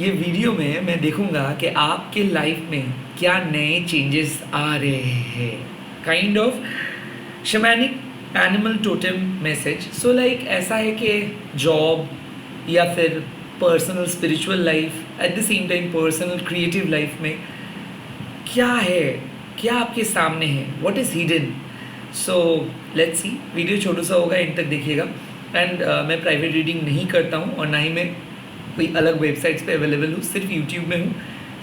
ये वीडियो में मैं देखूंगा कि आपके लाइफ में क्या नए चेंजेस आ रहे हैं, kind of shamanic animal totem message. So like ऐसा है कि जॉब या फिर personal spiritual life, at the same time personal creative life में क्या है, क्या आपके सामने है, what is hidden. So let's see, video छोटा सा होगा, एंड तक देखिएगा। एंड मैं प्राइवेट रीडिंग नहीं करता हूँ और ना ही मैं कोई अलग वेबसाइट्स पे अवेलेबल हूँ, सिर्फ यूट्यूब में हूँ।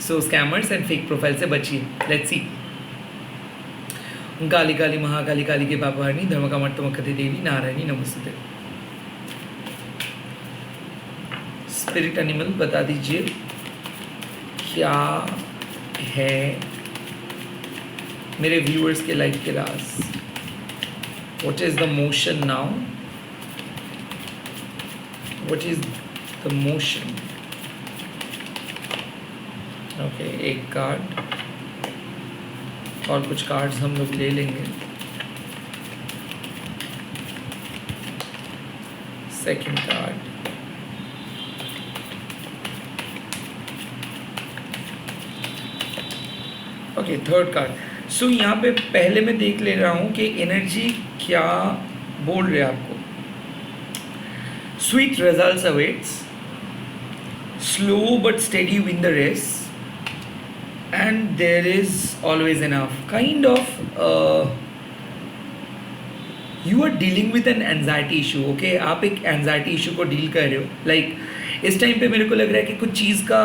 सो स्कैमर्स एंड फेक प्रोफाइल से बचिए। Let's see. काली काली महाकाली काली के पापहारिणी धर्मकामर्थमकथे देवी नारायणी नमस्ते। स्पिरिट एनिमल बता दीजिए क्या है मेरे व्यूअर्स के लाइफ के राज। What is the motion now, what is the motion. Okay, एक कार्ड और कुछ कार्ड्स हम लोग ले लेंगे। Second card, okay, third card. So यहाँ पे पहले मैं देख ले रहा हूँ कि एनर्जी क्या बोल रहे हैं आपको। Sweet results awaits, slow but steady win the race, and there is always enough, kind of you are dealing with an anxiety issue. okay, आप एक anxiety issue को डील कर रहे हो। like इस टाइम पे मेरे को लग रहा है कि कुछ चीज़ का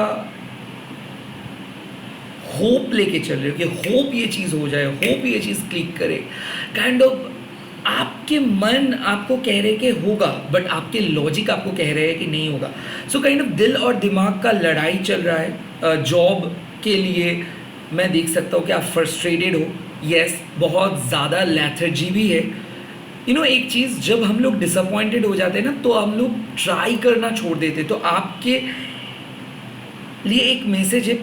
होप लेके चल रहे हो कि होप ये चीज़ हो जाए, होप ये चीज़ क्लिक करे। काइंड ऑफ आपके मन आपको कह रहे कि होगा, बट आपके लॉजिक आपको कह रहे हैं कि नहीं होगा। सो काइंड ऑफ दिल और दिमाग का लड़ाई चल रहा है। जॉब के लिए मैं देख सकता हूँ कि आप फ्रस्ट्रेटेड हो। यस, बहुत ज़्यादा लेथर्जी भी है। एक चीज़, जब हम लोग डिसअपॉइंटेड हो जाते हैं ना, तो हम लोग ट्राई करना छोड़ देते। तो आपके लिए एक मैसेज है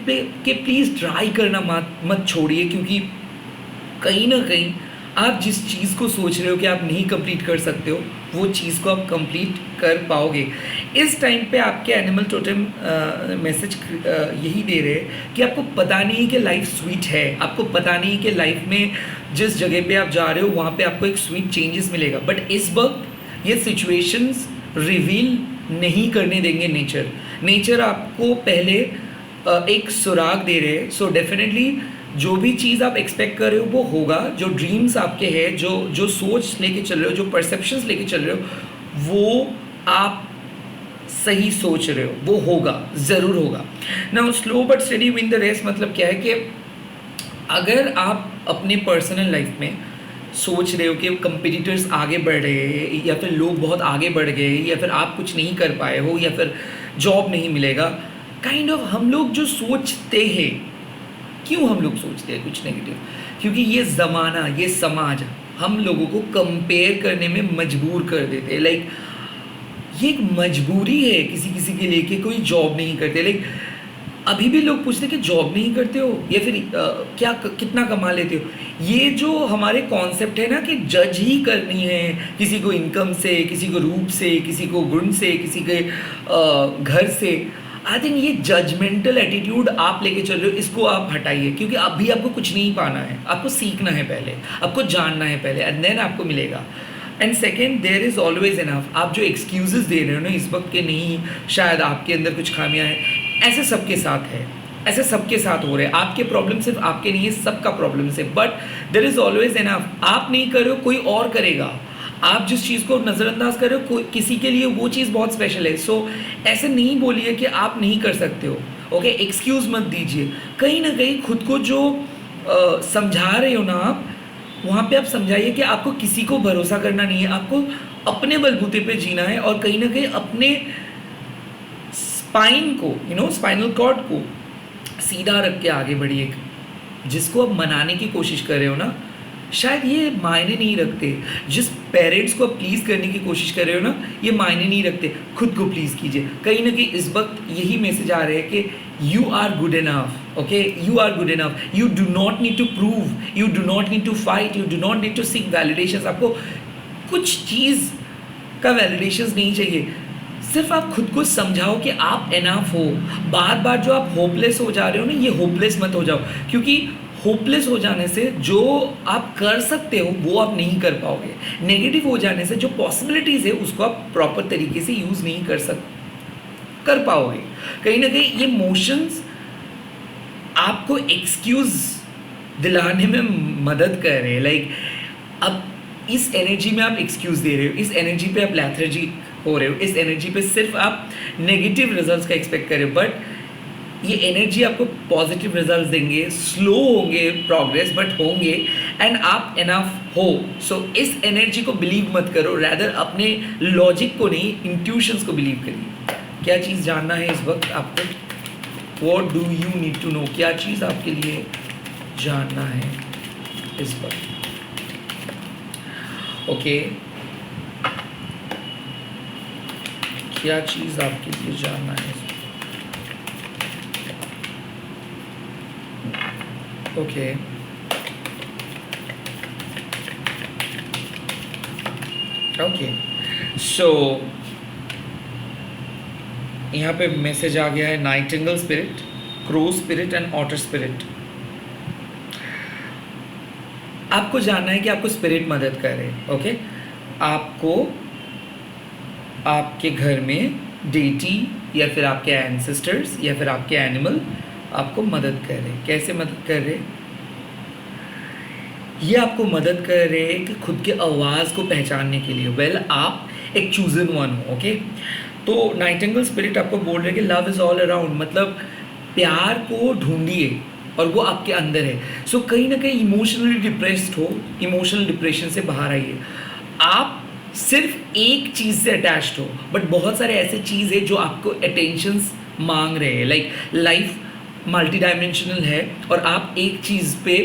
कि प्लीज़ ट्राई करना मत छोड़िए, क्योंकि कहीं ना कहीं आप जिस चीज़ को सोच रहे हो कि आप नहीं कंप्लीट कर सकते हो, वो चीज़ को आप कंप्लीट कर पाओगे। इस टाइम पे आपके एनिमल टोटेम मैसेज यही दे रहे हैं कि आपको पता नहीं कि लाइफ स्वीट है, आपको पता नहीं कि लाइफ में जिस जगह पे आप जा रहे हो वहाँ पे आपको एक स्वीट चेंजेस मिलेगा। बट इस वक्त ये सिचुएशंस रिवील नहीं करने देंगे नेचर आपको पहले एक सुराग दे रहे हैं। सो डेफिनेटली जो भी चीज़ आप एक्सपेक्ट कर रहे हो वो होगा। जो ड्रीम्स आपके हैं, जो सोच लेके चल रहे हो, जो परसेप्शंस लेके चल रहे हो, वो आप सही सोच रहे हो, वो होगा, ज़रूर होगा। Now slow but study win the race मतलब क्या है कि अगर आप अपने पर्सनल लाइफ में सोच रहे हो कि कंपटीटर्स आगे बढ़ रहे हैं, या फिर लोग बहुत आगे बढ़ गए, या फिर आप कुछ नहीं कर पाए हो, या फिर जॉब नहीं मिलेगा, काइंड ऑफ हम लोग जो सोचते हैं, क्यों हम लोग सोचते हैं कुछ नेगेटिव, क्योंकि ये ज़माना, ये समाज हम लोगों को कंपेयर करने में मजबूर कर देते हैं। लाइक ये एक मजबूरी है किसी के लिए कि कोई जॉब नहीं करते। लाइक अभी भी लोग पूछते हैं कि जॉब नहीं करते हो, या फिर क्या कितना कमा लेते हो। ये जो हमारे कॉन्सेप्ट है ना कि जज ही करनी है किसी को इनकम से, किसी को रूप से, किसी को गुण से, किसी के घर से, आई थिंक ये जजमेंटल एटीट्यूड आप लेके चल रहे हो, इसको आप हटाइए। क्योंकि अभी आपको कुछ नहीं पाना है, आपको सीखना है पहले, आपको जानना है पहले, एंड देन आपको मिलेगा। And second, there is always enough. आप जो एक्सक्यूजेस दे रहे हो ना इस वक्त के, नहीं शायद आपके अंदर कुछ खामियां हैं, ऐसे सबके साथ है, ऐसे सबके साथ हो रहे हैं। आपके प्रॉब्लम सिर्फ आपके नहीं है, सबका प्रॉब्लम है। But there is always enough. आप नहीं कर रहे हो, कोई और करेगा। आप जिस चीज़ को नज़रअंदाज कर रहे हो, कोई किसी के लिए वो चीज़ बहुत स्पेशल है। सो ऐसे नहीं बोलिए कि आप नहीं कर सकते हो। ओके, एक्सक्यूज़ मत दीजिए। कहीं ना कहीं खुद को जो समझा रहे हो ना आप, वहाँ पे आप समझाइए कि आपको किसी को भरोसा करना नहीं है, आपको अपने बलबूते पे जीना है, और कहीं ना कहीं अपने स्पाइन को, स्पाइनल कॉर्ड को सीधा रख के आगे बढ़िए। जिसको आप मनाने की कोशिश कर रहे हो ना, शायद ये मायने नहीं रखते। जिस पेरेंट्स को आप प्लीज़ करने की कोशिश कर रहे हो ना, ये मायने नहीं रखते। खुद को प्लीज़ कीजिए। कहीं ना कहीं इस वक्त यही मैसेज आ रहे हैं कि you are good enough. Okay, you are good enough. You do not need to prove, you do not need to fight, you do not need to seek validation. आपको कुछ चीज़ का वैलिडेशन नहीं चाहिए। सिर्फ आप खुद को समझाओ कि आप एनफ हो। बार बार जो आप होपलेस हो जा रहे हो ना, ये होपलेस मत हो जाओ, क्योंकि होपलेस हो जाने से जो आप कर सकते हो वो आप नहीं कर पाओगे। नेगेटिव हो जाने से जो पॉसिबिलिटीज़ है उसको आप प्रॉपर तरीके से यूज़ नहीं कर पाओगे। कहीं ना कहीं ये मोशंस आपको एक्सक्यूज़ दिलाने में मदद कर रहे हैं। लाइक अब इस एनर्जी में आप एक्सक्यूज़ दे रहे हो, इस एनर्जी पे आप लैथर्जी हो रहे हो, इस एनर्जी पे सिर्फ आप नेगेटिव रिजल्ट्स का एक्सपेक्ट कर रहे हो। बट ये एनर्जी आपको पॉजिटिव रिजल्ट्स देंगे, स्लो होंगे प्रोग्रेस बट होंगे, एंड आप एनफ हो। सो इस एनर्जी को बिलीव मत करो, रैदर अपने लॉजिक को नहीं, इंट्यूशंस को बिलीव करिए। क्या चीज़ जानना है इस वक्त आपको? What do you need to know? क्या चीज़ आपके लिए जानना है इस वक्त? ओके, क्या चीज़ आपके लिए जानना है? ओके, ओके, सो यहाँ पे मैसेज आ गया है, nightingale spirit, crow spirit and otter spirit. आपको जानना है कि आपको स्पिरिट मदद करे। ओके, आपको आपके घर में डेटी या फिर आपके एंसेस्टर्स या फिर आपके एनिमल आपको मदद कर रहे। कैसे मदद कर रहे? ये आपको मदद कर रहे हैं कि खुद के आवाज़ को पहचानने के लिए। वेल, आप एक चूजन वन हो। ओके, तो नाइटिंगेल स्पिरिट आपको बोल रहे हैं कि लव इज़ ऑल अराउंड, मतलब प्यार को ढूंढिए और वो आपके अंदर है। सो कहीं ना कहीं इमोशनली डिप्रेस्ड हो, इमोशनल डिप्रेशन से बाहर आइए। आप सिर्फ एक चीज़ से अटैच्ड हो, बट बहुत सारे ऐसे चीज़ है जो आपको अटेंशंस मांग रहे हैं। लाइक लाइफ मल्टी डायमेंशनल है और आप एक चीज़ पे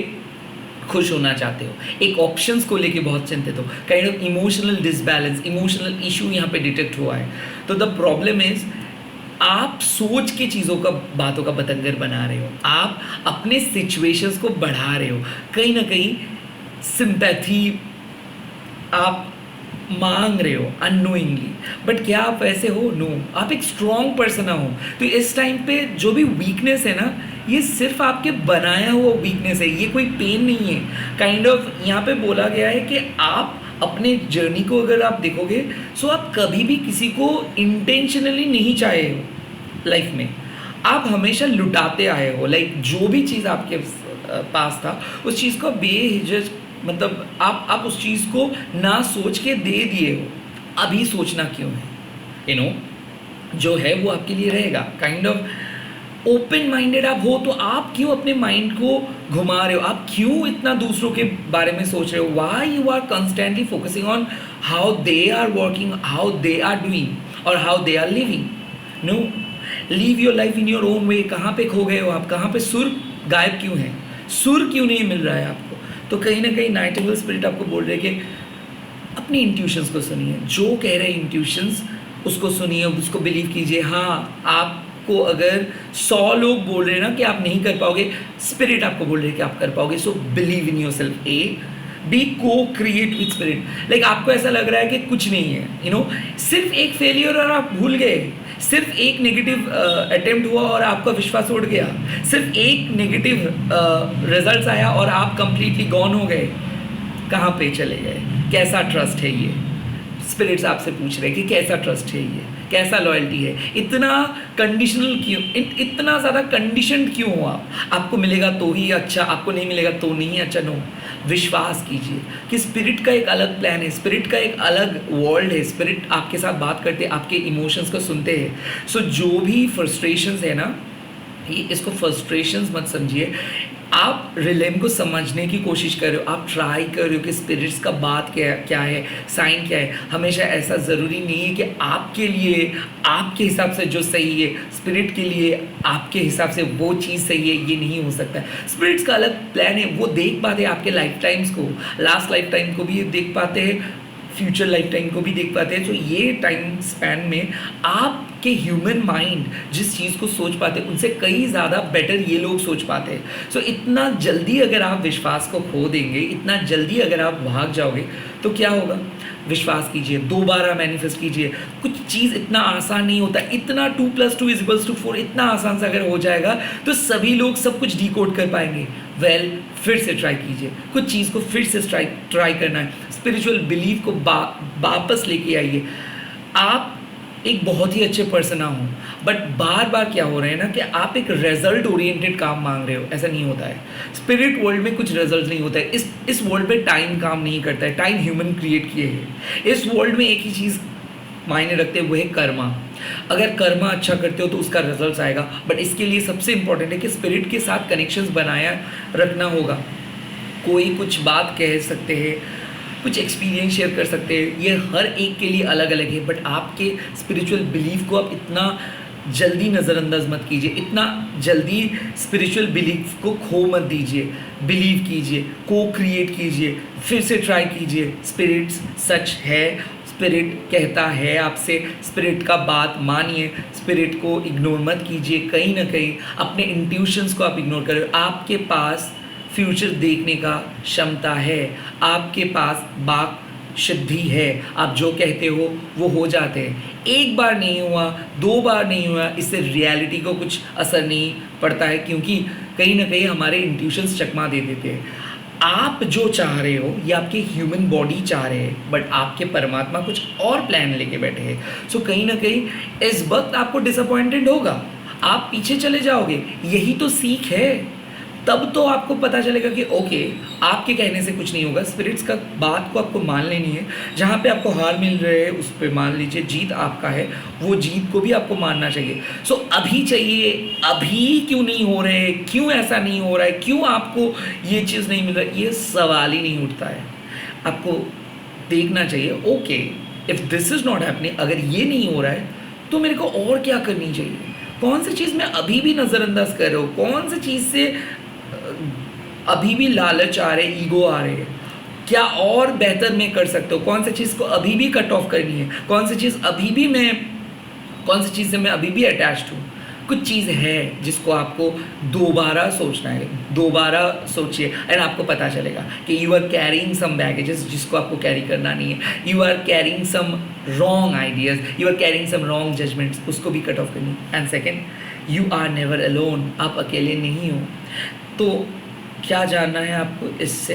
खुश होना चाहते हो, एक ऑप्शंस को लेके बहुत चिंतित हो। Kind of emotional disbalance, emotional issue यहाँ पे डिटेक्ट हुआ है। तो द प्रॉब्लम इज आप सोच के चीज़ों का, बातों का बतंगर बना रहे हो, आप अपने सिचुएशंस को बढ़ा रहे हो। कहीं ना कहीं सिंपैथी आप मांग रहे हो अननोइंगली, बट क्या आप वैसे हो? नो, आप एक स्ट्रॉन्ग पर्सन हो। तो इस टाइम पे जो भी वीकनेस है ना, ये सिर्फ आपके बनाया हुआ वीकनेस है, ये कोई पेन नहीं है। काइंड ऑफ यहाँ पे बोला गया है कि आप अपने जर्नी को अगर आप देखोगे, सो आप कभी भी किसी को इंटेंशनली नहीं चाहे हो लाइफ में, आप हमेशा लुटाते आए हो। लाइक जो भी चीज़ आपके पास था उस चीज़ को बेहिचक, मतलब आप उस चीज़ को ना सोच के दे दिए हो। अभी सोचना क्यों है? यू नो, जो है वो आपके लिए रहेगा। काइंड ऑफ ओपन माइंडेड आप हो, तो आप क्यों अपने माइंड को घुमा रहे हो? आप क्यों इतना दूसरों के बारे में सोच रहे हो? Why you are constantly focusing on how they are working, how they are doing और how they are living? No, leave your life in your own way. कहाँ पे खो गए हो आप? कहाँ पे सुर गायब क्यों है? सुर क्यों नहीं मिल रहा है आपको? तो कहीं ना कहीं नाइटिंगेल स्पिरिट आपको बोल रहे हैं कि अपनी इंट्यूशंस को सुनिए, जो कह रहे हैं इंट्यूशंस उसको सुनिए, उसको बिलीव कीजिए। हाँ, आपको अगर 100 लोग बोल रहे हैं ना कि आप नहीं कर पाओगे, स्पिरिट आपको बोल रहे हैं कि आप कर पाओगे। So believe in yourself. Be co create with spirit. Like आपको ऐसा लग रहा है कि कुछ नहीं है, यू नो, सिर्फ एक फेलियर और आप भूल गए, सिर्फ एक नेगेटिव अटेम्प्ट हुआ और आपका विश्वास उड़ गया, सिर्फ एक नेगेटिव रिजल्ट्स आया और आप कंप्लीटली गॉन हो गए। कहाँ पे चले गए? कैसा ट्रस्ट है ये? स्पिरिट्स आपसे पूछ रहे हैं कि कैसा ट्रस्ट है ये, कैसा लॉयल्टी है? इतना कंडीशनल क्यों, इतना ज़्यादा कंडीशनड क्यों हो आप? आपको मिलेगा तो ही अच्छा, आपको नहीं मिलेगा तो नहीं अच्छा। नो, विश्वास कीजिए कि स्पिरिट का एक अलग प्लान है, स्पिरिट का एक अलग वर्ल्ड है। स्पिरिट आपके साथ बात करते हैं, आपके इमोशंस को सुनते हैं। सो जो भी फ्रस्ट्रेशंस है ना, ये इसको फ्रस्ट्रेशंस मत समझिए, आप रिलेम को समझने की कोशिश कर रहे हो, आप ट्राई कर रहे हो कि स्पिरिट्स का बात क्या है, साइन क्या है। हमेशा ऐसा ज़रूरी नहीं है कि आपके लिए, आपके हिसाब से जो सही है, स्पिरिट के लिए आपके हिसाब से वो चीज़ सही है, ये नहीं हो सकता। स्पिरिट्स का अलग प्लान है, वो देख पाते हैं आपके लाइफ टाइम्स को, लास्ट लाइफ टाइम को भी देख पाते हैं, फ्यूचर लाइफ टाइम को भी देख पाते हैं। तो ये टाइम स्पैन में आपके आपके ह्यूमन माइंड जिस चीज़ को सोच पाते हैं उनसे कई ज़्यादा बेटर ये लोग सोच पाते हैं। सो इतना जल्दी अगर आप विश्वास को खो देंगे, इतना जल्दी अगर आप भाग जाओगे तो क्या होगा? विश्वास कीजिए, दोबारा मैनिफेस्ट कीजिए। कुछ चीज़ इतना आसान नहीं होता। इतना 2+2=4 इतना आसान से अगर हो जाएगा तो सभी लोग सब कुछ डिकोड कर पाएंगे। फिर से ट्राई कीजिए, कुछ चीज़ को फिर से ट्राई करना है। स्पिरिचुअल बिलीफ को वापस लेके आइए। आप एक बहुत ही अच्छे पर्सन ना हो, बट बार बार क्या हो रहे हैं ना कि आप एक रिजल्ट ओरिएंटेड काम मांग रहे हो। ऐसा नहीं होता है। स्पिरिट वर्ल्ड में कुछ रिजल्ट नहीं होता है। इस वर्ल्ड में टाइम काम नहीं करता है। टाइम ह्यूमन क्रिएट किए हैं। इस वर्ल्ड में एक ही चीज़ मायने रखते हैं, वो है कर्मा। अगर कर्मा अच्छा करते हो तो उसका रिजल्ट आएगा, बट इसके लिए सबसे इंपॉर्टेंट है कि स्पिरिट के साथ कनेक्शंस बनाया रखना होगा। कोई कुछ बात कह सकते हैं, कुछ एक्सपीरियंस शेयर कर सकते हैं, ये हर एक के लिए अलग अलग है, बट आपके स्पिरिचुअल बिलीफ को आप इतना जल्दी नज़रअंदाज मत कीजिए, इतना जल्दी स्पिरिचुअल बिलीफ को खो मत दीजिए। बिलीव कीजिए, को क्रिएट कीजिए, फिर से ट्राई कीजिए। स्पिरिट सच है, स्पिरिट कहता है आपसे, स्पिरिट का बात मानिए, स्पिरिट को इग्नोर मत कीजिए। कहीं ना कहीं अपने इंट्यूशंस को आप इग्नोर करें। आपके पास फ्यूचर देखने का क्षमता है, आपके पास वाक शुद्धि है। आप जो कहते हो वो हो जाते हैं। एक बार नहीं हुआ, 2 बार नहीं हुआ, इससे रियलिटी को कुछ असर नहीं पड़ता है, क्योंकि कहीं ना कहीं हमारे इंट्यूशंस चकमा दे देते हैं। आप जो चाह रहे हो ये आपके ह्यूमन बॉडी चाह रहे हैं, बट आपके परमात्मा कुछ और प्लान लेके बैठे हैं। सो कहीं ना कहीं इस वक्त आपको डिसअपॉइंटेड होगा, आप पीछे चले जाओगे। यही तो सीख है। तब तो आपको पता चलेगा कि ओके, आपके कहने से कुछ नहीं होगा। स्पिरिट्स का बात को आपको मान लेनी है। जहाँ पे आपको हार मिल रहे है उस पर मान लीजिए, जीत आपका है, वो जीत को भी आपको मानना चाहिए। सो अभी चाहिए, अभी क्यों नहीं हो रहे, क्यों ऐसा नहीं हो रहा है, क्यों आपको ये चीज़ नहीं मिल रहा है, ये सवाल ही नहीं उठता है। आपको देखना चाहिए okay, if this is not happening, अगर ये नहीं हो रहा है तो मेरे को और क्या करनी चाहिए। कौन सी चीज़ मैं अभी भी नज़रअंदाज कर रहा हूँ, कौन सी चीज़ से अभी भी लालच आ रहे, ईगो आ रहे है, क्या और बेहतर मैं कर सकता हूँ, कौन सी चीज़ को अभी भी कट ऑफ करनी है, कौन सी चीज़ से मैं अभी भी अटैच्ड हूँ। कुछ चीज़ है जिसको आपको दोबारा सोचना है, दोबारा सोचिए एंड आपको पता चलेगा कि you are carrying some baggages जिसको आपको कैरी करना नहीं है। You are carrying some wrong ideas, you are carrying some wrong judgements, उसको भी कट ऑफ करनी। And second, you are never alone, आप अकेले नहीं हो। तो क्या जानना है आपको इससे?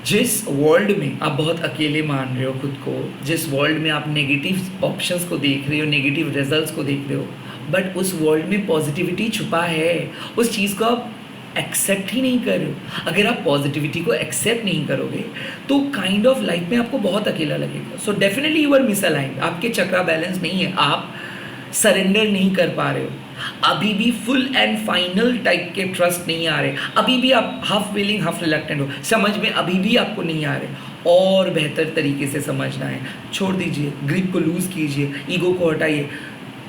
जिस वर्ल्ड में आप बहुत अकेले मान रहे हो खुद को, जिस वर्ल्ड में आप नेगेटिव ऑप्शंस को देख रहे हो, नेगेटिव रिजल्ट्स को देख रहे हो, बट उस वर्ल्ड में पॉजिटिविटी छुपा है। उस चीज़ को आप एक्सेप्ट ही नहीं कर रहे हो। अगर आप पॉजिटिविटी को एक्सेप्ट नहीं करोगे तो काइंड ऑफ लाइफ में आपको बहुत अकेला लगेगा। सो डेफिनेटली यू आर मिसअलाइन्ड, आपके चक्रा बैलेंस नहीं है, आप सरेंडर नहीं कर पा रहे हो, अभी भी फुल एंड फाइनल टाइप के ट्रस्ट नहीं आ रहे, अभी भी आप हाफ विलिंग हाफ रिलक्टेंट हो, समझ में अभी भी आपको नहीं आ रहे। और बेहतर तरीके से समझना है, छोड़ दीजिए, ग्रिप को लूज़ कीजिए, ईगो को हटाइए,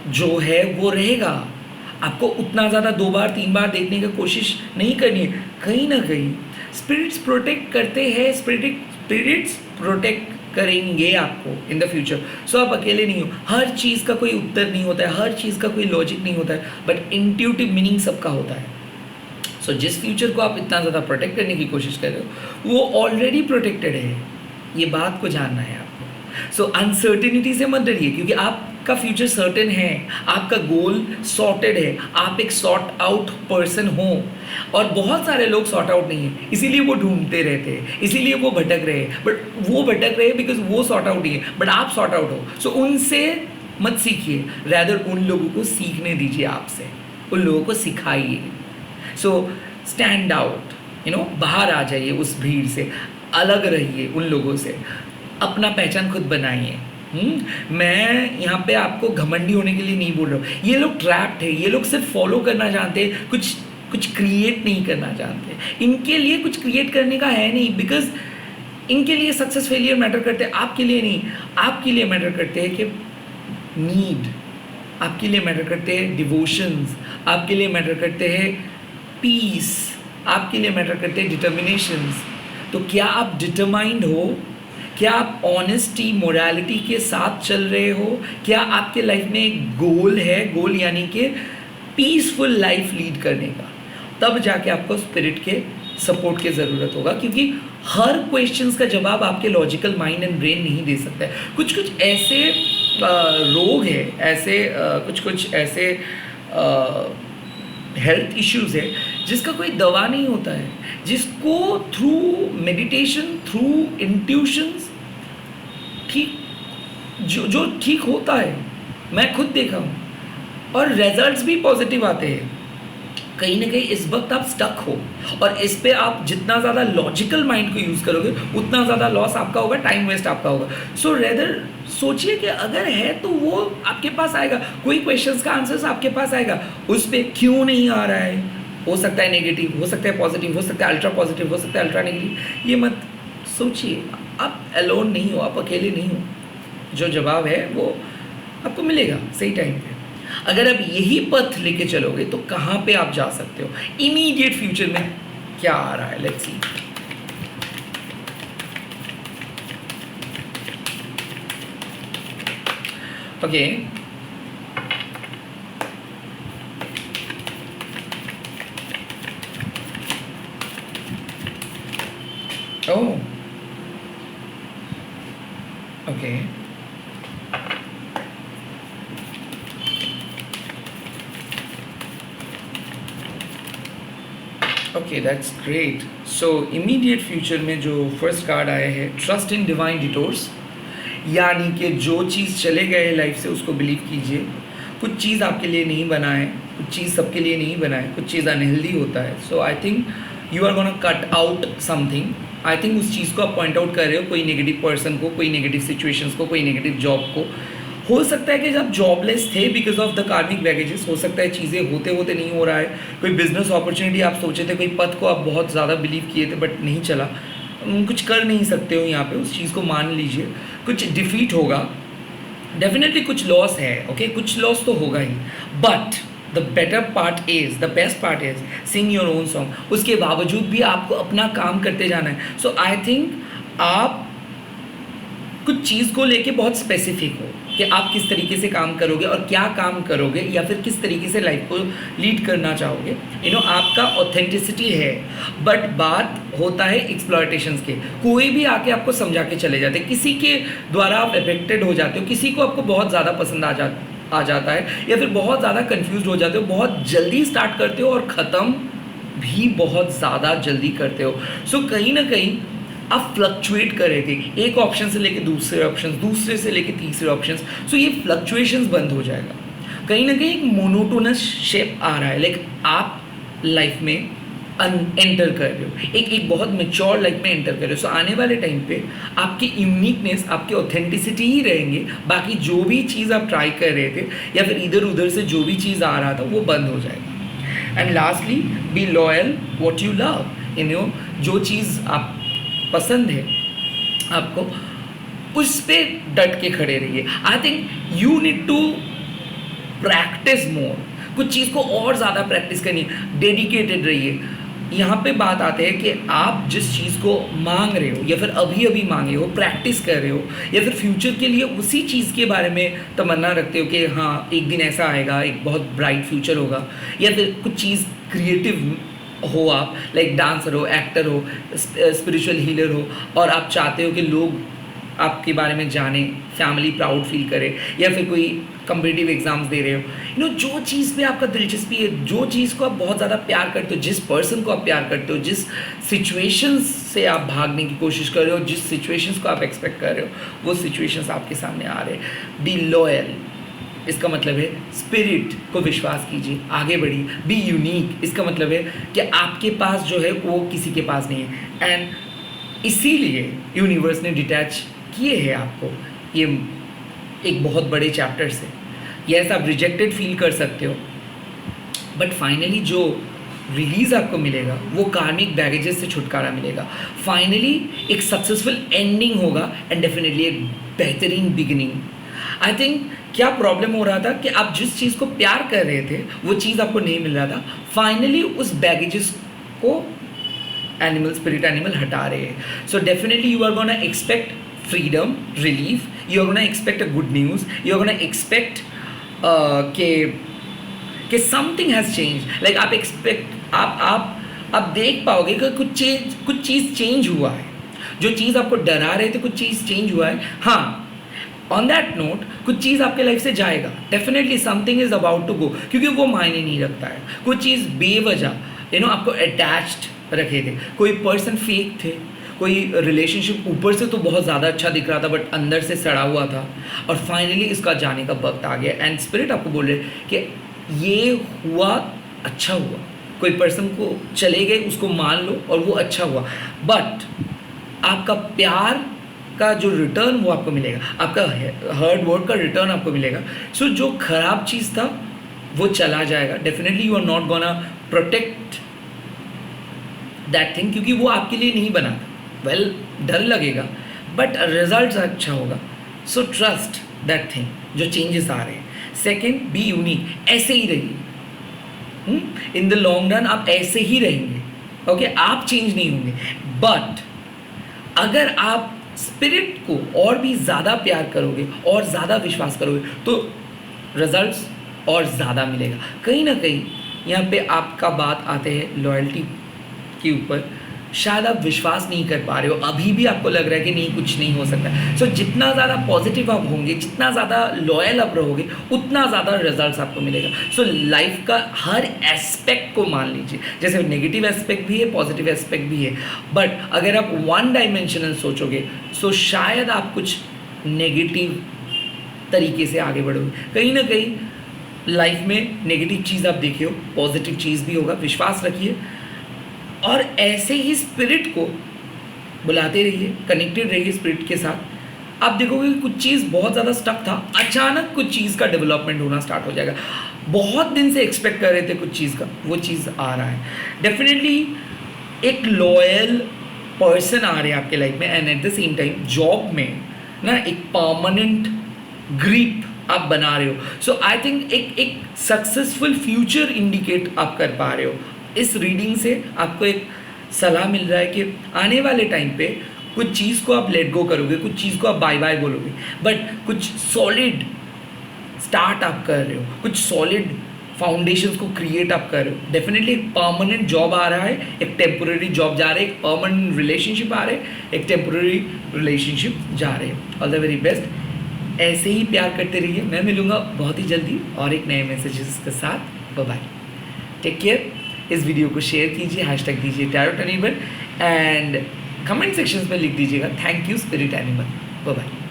जो है वो रहेगा। आपको उतना ज़्यादा 2 बार 3 बार देखने की कोशिश नहीं करनी है। कहीं ना कहीं स्पिरिट्स प्रोटेक्ट करते हैं, स्पिरिट्स प्रोटेक्ट करेंगे आपको इन द फ्यूचर। सो आप अकेले नहीं हो। हर चीज़ का कोई उत्तर नहीं होता है, हर चीज़ का कोई लॉजिक नहीं होता है, बट इंट्यूटिव मीनिंग सबका होता है। सो जिस फ्यूचर को आप इतना ज़्यादा प्रोटेक्ट करने की कोशिश कर रहे हो वो ऑलरेडी प्रोटेक्टेड है, ये बात को जानना है आपको। सो अनसर्टेनिटी से मत डरिए, क्योंकि आपका फ्यूचर सर्टेन है, आपका गोल सॉर्टेड है, आप एक सॉर्ट आउट पर्सन हो। और बहुत सारे लोग सॉर्ट आउट नहीं है, इसीलिए वो ढूंढते रहते हैं, इसीलिए वो भटक रहे हैं, बट वो भटक रहे हैं बिकॉज वो सॉर्ट आउट नहीं है, बट आप सॉर्ट आउट हो। सो उनसे मत सीखिए, रैदर उन लोगों को सीखने दीजिए आपसे, उन लोगों को सिखाइए। सो स्टैंड आउट, बाहर आ जाइए उस भीड़ से, अलग रहिए उन लोगों से, अपना पहचान खुद बनाइए। मैं यहाँ पे आपको घमंडी होने के लिए नहीं बोल रहा हूँ। ये लोग ट्रैप्ड है, ये लोग सिर्फ फॉलो करना चाहते हैं, कुछ क्रिएट नहीं करना चाहते। इनके लिए कुछ क्रिएट करने का है नहीं, बिकॉज इनके लिए सक्सेस फेलियर मैटर करते हैं, आपके लिए नहीं। आपके लिए मैटर करते हैं कि नीड, आपके लिए मैटर करते हैं डिवोशंस, आपके लिए मैटर करते हैं पीस, आपके लिए मैटर करते हैं डिटर्मिनेशंस। तो क्या आप डिटरमाइंड हो क्या आप ऑनेस्टी मोरालिटी के साथ चल रहे हो? क्या आपके लाइफ में एक गोल है, गोल यानी कि पीसफुल लाइफ लीड करने का? तब जाके आपको स्पिरिट के सपोर्ट की ज़रूरत होगा, क्योंकि हर क्वेश्चंस का जवाब आपके लॉजिकल माइंड एंड ब्रेन नहीं दे सकता है। कुछ कुछ ऐसे रोग है, ऐसे कुछ कुछ ऐसे हेल्थ इश्यूज़ है जिसका कोई दवा नहीं होता है, जिसको थ्रू मेडिटेशन, थ्रू इंट्यूशंस ठीक जो ठीक होता है। मैं खुद देखा हूँ और रिजल्ट्स भी पॉजिटिव आते हैं। कहीं ना कहीं इस वक्त आप स्टक हो और इस पे आप जितना ज़्यादा लॉजिकल माइंड को यूज़ करोगे उतना ज़्यादा लॉस आपका होगा, टाइम वेस्ट आपका होगा। सो रेदर सोचिए कि अगर है तो वो आपके पास आएगा, कोई क्वेश्चंस का आंसर्स आपके पास आएगा। उस पर क्यों नहीं आ रहा है, हो सकता है नेगेटिव, हो सकता है पॉजिटिव, हो सकता है अल्ट्रा पॉजिटिव, हो सकता है अल्ट्रा नेगेटिव। ये मत सोचिए, आप अलोन नहीं हो, आप अकेले नहीं हो। जो जवाब है वो आपको मिलेगा सही टाइम पे। अगर आप यही पथ लेके चलोगे तो कहाँ पे आप जा सकते हो? इमीडिएट फ्यूचर में क्या आ रहा है, let's see. Okay, oh okay, okay, that's great. So immediate future में जो फर्स्ट कार्ड आया है, ट्रस्ट इन डिवाइन डिटोर्स, यानी कि जो चीज़ चले गए लाइफ से उसको बिलीव कीजिए। कुछ चीज़ आपके लिए नहीं बना है, कुछ चीज़ सबके लिए नहीं बना है, कुछ चीज़ अनहेल्दी होता है। So I think you are gonna cut out something. I think उस चीज़ को आप पॉइंट आउट कर रहे हो, कोई नेगेटिव पर्सन को, कोई नेगेटिव सिचुएशंस को, कोई नेगेटिव जॉब को। हो सकता है कि जब जॉबलेस थे बिकॉज ऑफ द कार्मिक बैगेजेस, हो सकता है चीज़ें होते होते नहीं हो रहा है। कोई बिजनेस अपॉर्चुनिटी आप सोचे थे, कोई पद को आप बहुत ज़्यादा बिलीव किए थे बट नहीं चला, कुछ कर नहीं सकते हो यहाँ पे, उस चीज़ को मान लीजिए। कुछ डिफीट होगा, डेफिनेटली कुछ लॉस है, ओके, कुछ लॉस तो होगा ही, but the better part is, the best part is sing your own song. उसके बावजूद भी आपको अपना काम करते जाना है। सो आई थिंक आप कुछ चीज़ को लेके बहुत स्पेसिफिक हो कि आप किस तरीके से काम करोगे और क्या काम करोगे, या फिर किस तरीके से लाइफ को लीड करना चाहोगे। आपका ऑथेंटिसिटी है, बट बात होता है एक्सप्लॉयटेशंस के। कोई भी आके आपको समझा के चले जाते, किसी के द्वारा आप अफेक्टेड हो जाते हो, किसी को आपको बहुत ज़्यादा पसंद आ जाता है, या फिर बहुत ज़्यादा कन्फ्यूज हो जाते हो, बहुत जल्दी स्टार्ट करते हो और ख़त्म भी बहुत ज़्यादा जल्दी करते हो। सो कहीं ना कहीं आप फ्लक्चुएट कर रहे थे, एक ऑप्शन से लेके दूसरे ऑप्शन, दूसरे से लेके तीसरे ऑप्शन। सो ये फ्लक्चुएशंस बंद हो जाएगा। कहीं ना कहीं एक मोनोटोनस शेप आ रहा है, लाइक आप लाइफ में एंटर कर रहे हो, एक बहुत मेच्योर लाइफ में एंटर कर रहे हो। सो आने वाले टाइम पे आपकी यूनिकनेस, आपकी ऑथेंटिसिटी ही रहेंगे। बाकी जो भी चीज़ आप ट्राई कर रहे थे या फिर इधर उधर से जो भी चीज़ आ रहा था वो बंद हो जाएगा। And lastly, be loyal what you love. जो चीज़ आप पसंद है आपको, उस पे डट के खड़े रहिए। I think you need to practise more, कुछ चीज़ को और ज़्यादा प्रैक्टिस करनी है, डेडिकेटेड रहिए। यहाँ पे बात आते हैं कि आप जिस चीज़ को मांग रहे हो या फिर अभी अभी मांगे हो, प्रैक्टिस कर रहे हो, या फिर फ्यूचर के लिए उसी चीज़ के बारे में तमन्ना रखते हो कि हाँ एक दिन ऐसा आएगा, एक बहुत ब्राइट फ्यूचर होगा, या फिर कुछ चीज़ क्रिएटिव हो, आप लाइक डांसर हो, एक्टर हो, स्पिरिचुअल हीलर हो, और आप चाहते हो कि लोग आपके बारे में जाने, फैमिली प्राउड फील करे, या फिर कोई कम्पिटिटिव एग्जाम्स दे रहे हो, जो चीज़ पे आपका दिलचस्पी है, जो चीज़ को आप बहुत ज़्यादा प्यार करते हो, जिस पर्सन को आप प्यार करते हो, जिस सिचुएशंस से आप भागने की कोशिश कर रहे हो, जिस सिचुएशंस को आप एक्सपेक्ट कर रहे हो, वो सिचुएशंस आपके सामने आ रहे हैं। बी लॉयल, इसका मतलब है स्पिरिट को विश्वास कीजिए, आगे बढ़िए। बी यूनिक, इसका मतलब है कि आपके पास जो है वो किसी के पास नहीं है, एंड इसीलिए यूनिवर्स ने डिटैच किए हैं आपको ये एक बहुत बड़े चैप्टर से। यस, आप रिजेक्टेड फील कर सकते हो, बट फाइनली जो रिलीज़ आपको मिलेगा वो कार्मिक बैगेजेस से छुटकारा मिलेगा। फाइनली एक सक्सेसफुल एंडिंग होगा, एंड डेफिनेटली एक बेहतरीन बिगिनिंग। आई थिंक क्या प्रॉब्लम हो रहा था कि आप जिस चीज़ को प्यार कर रहे थे वो चीज़ आपको नहीं मिल रहा था। फाइनली उस बैगेजेस को एनिमल, स्पिरिट एनिमल हटा रहे हैं। So definitely you are gonna expect freedom, relief, you're gonna expect a good news, you're gonna expect कि समथिंग हैज़ चेंज, लाइक आप एक्सपेक्ट आप देख पाओगे कि कुछ चीज़ चेंज हुआ है, जो चीज़ आपको डरा रहे थे कुछ चीज़ चेंज हुआ है. हाँ, ऑन दैट नोट कुछ चीज़ आपके लाइफ से जाएगा, definitely something is about to go, क्योंकि वो मायने नहीं रखता है. कुछ चीज़ बेवजह आपको अटैच्ड रखे थे, कोई पर्सन फेक थे, कोई रिलेशनशिप ऊपर से तो बहुत ज़्यादा अच्छा दिख रहा था बट अंदर से सड़ा हुआ था, और फाइनली इसका जाने का वक्त आ गया. एंड स्पिरिट आपको बोल रहे कि ये हुआ, अच्छा हुआ. कोई पर्सन को चले गए, उसको मान लो और वो अच्छा हुआ, बट आपका प्यार का जो रिटर्न वो आपको मिलेगा, आपका हार्ड वर्क का रिटर्न आपको मिलेगा. सो जो खराब चीज़ था वो चला जाएगा. Definitely you are not gonna protect that thing, क्योंकि वो आपके लिए नहीं बना था. वेल, डर लगेगा बट रिजल्ट अच्छा होगा. सो ट्रस्ट दैट थिंग, जो चेंजेस आ रहे हैं. सेकेंड, बी यूनिक, ऐसे ही रहिए. इन द लॉन्ग रन आप ऐसे ही रहेंगे. ओके, आप चेंज नहीं होंगे, बट अगर आप स्पिरिट को और भी ज़्यादा प्यार करोगे और ज़्यादा विश्वास करोगे तो रिजल्ट्स और ज़्यादा मिलेगा. कहीं ना कहीं यहाँ पे आपका बात आते हैं लॉयल्टी के ऊपर. शायद आप विश्वास नहीं कर पा रहे हो, अभी भी आपको लग रहा है कि नहीं, कुछ नहीं हो सकता. सो जितना ज़्यादा पॉजिटिव आप होंगे, जितना ज़्यादा लॉयल आप रहोगे, उतना ज़्यादा रिजल्ट्स आपको मिलेगा. सो लाइफ का हर एस्पेक्ट को मान लीजिए, जैसे नेगेटिव एस्पेक्ट भी है, पॉजिटिव एस्पेक्ट भी है, बट अगर आप वन डायमेंशनल सोचोगे सो शायद आप कुछ नेगेटिव तरीके से आगे बढ़ोगे. कहीं ना कहीं लाइफ में नेगेटिव चीज़ आप देखिए, पॉजिटिव चीज़ भी होगा. विश्वास रखिए और ऐसे ही स्पिरिट को बुलाते रहिए, कनेक्टेड रहिए स्पिरिट के साथ. आप देखोगे कि कुछ चीज़ बहुत ज़्यादा स्टक था, अचानक कुछ चीज़ का डेवलपमेंट होना स्टार्ट हो जाएगा. बहुत दिन से एक्सपेक्ट कर रहे थे कुछ चीज़ का, वो चीज़ आ रहा है. डेफिनेटली एक लॉयल पर्सन आ रहे हैं आपके लाइफ में, and at the same time job में ना एक परमानेंट ग्रिप आप बना रहे हो. सो आई थिंक एक सक्सेसफुल फ्यूचर इंडिकेट आप कर पा रहे हो. इस रीडिंग से आपको एक सलाह मिल रहा है कि आने वाले टाइम पे कुछ चीज़ को आप लेट गो करोगे, कुछ चीज़ को आप बाय बाय बोलोगे, बट कुछ सॉलिड स्टार्ट आप कर रहे हो, कुछ सॉलिड फाउंडेशंस को क्रिएट आप कर रहे हो. डेफिनेटली एक परमानेंट जॉब आ रहा है, एक टेम्पोररी जॉब जा रहा है, एक परमानेंट रिलेशनशिप आ रहे हैं, एक टेम्पोररी रिलेशनशिप जा रहे हैं. All the very best. ऐसे ही प्यार करते रहिए. मैं मिलूँगा बहुत ही जल्दी और एक नए मैसेजेस के साथ. Bye bye, take care. इस वीडियो को शेयर कीजिए, हैशटैग दीजिए tarot animal, and comment sections में लिख दीजिएगा thank you spirit animal. Bye bye.